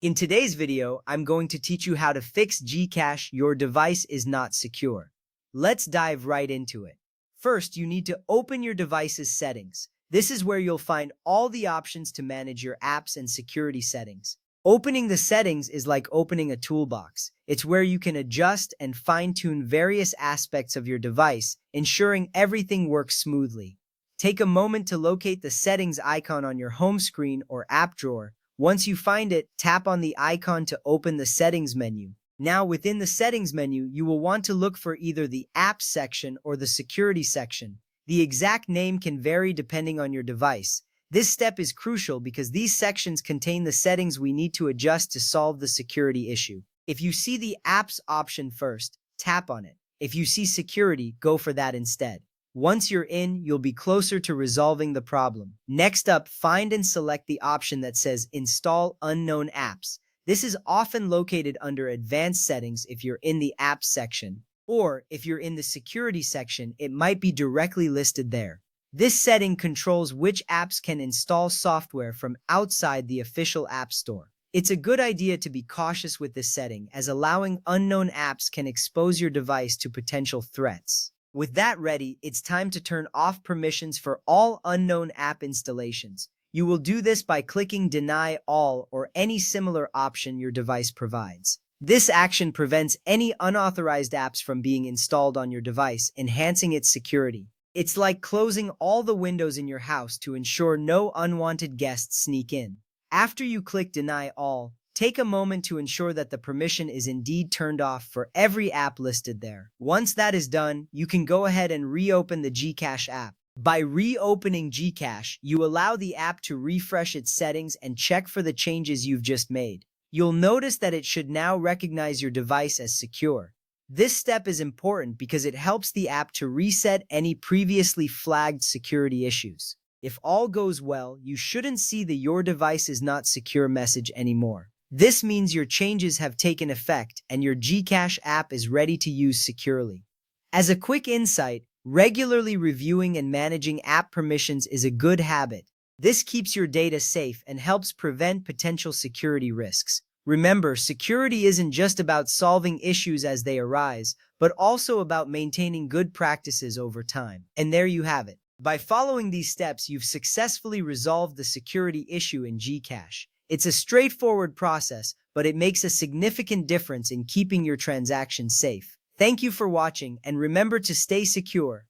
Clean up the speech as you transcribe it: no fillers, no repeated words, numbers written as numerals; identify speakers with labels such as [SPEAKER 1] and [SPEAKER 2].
[SPEAKER 1] In today's video, I'm going to teach you how to fix GCash your device is not secure. Let's dive right into it. First, you need to open your device's settings. This is where you'll find all the options to manage your apps and security settings. Opening the settings is like opening a toolbox. It's where you can adjust and fine-tune various aspects of your device, ensuring everything works smoothly. Take a moment to locate the settings icon on your home screen or app drawer. Once you find it, tap on the icon to open the settings menu. Now, within the settings menu, you will want to look for either the apps section or the security section. The exact name can vary depending on your device. This step is crucial because these sections contain the settings we need to adjust to solve the security issue. If you see the apps option first, tap on it. If you see security, go for that instead. Once you're in, you'll be closer to resolving the problem. Next up, find and select the option that says Install Unknown Apps. This is often located under Advanced Settings if you're in the Apps section, or if you're in the Security section, it might be directly listed there. This setting controls which apps can install software from outside the official App Store. It's a good idea to be cautious with this setting, as allowing unknown apps can expose your device to potential threats. With that ready, it's time to turn off permissions for all unknown app installations. You will do this by clicking Deny All or any similar option your device provides. This action prevents any unauthorized apps from being installed on your device, enhancing its security. It's like closing all the windows in your house to ensure no unwanted guests sneak in. After you click Deny All, take a moment to ensure that the permission is indeed turned off for every app listed there. Once that is done, you can go ahead and reopen the GCash app. By reopening GCash, you allow the app to refresh its settings and check for the changes you've just made. You'll notice that it should now recognize your device as secure. This step is important because it helps the app to reset any previously flagged security issues. If all goes well, you shouldn't see the "Your device is not secure" message anymore. This means your changes have taken effect and your GCash app is ready to use securely. As a quick insight, regularly reviewing and managing app permissions is a good habit. This keeps your data safe and helps prevent potential security risks. Remember, security isn't just about solving issues as they arise, but also about maintaining good practices over time. And there you have it. By following these steps, you've successfully resolved the security issue in GCash. It's a straightforward process, but it makes a significant difference in keeping your transactions safe. Thank you for watching, and remember to stay secure.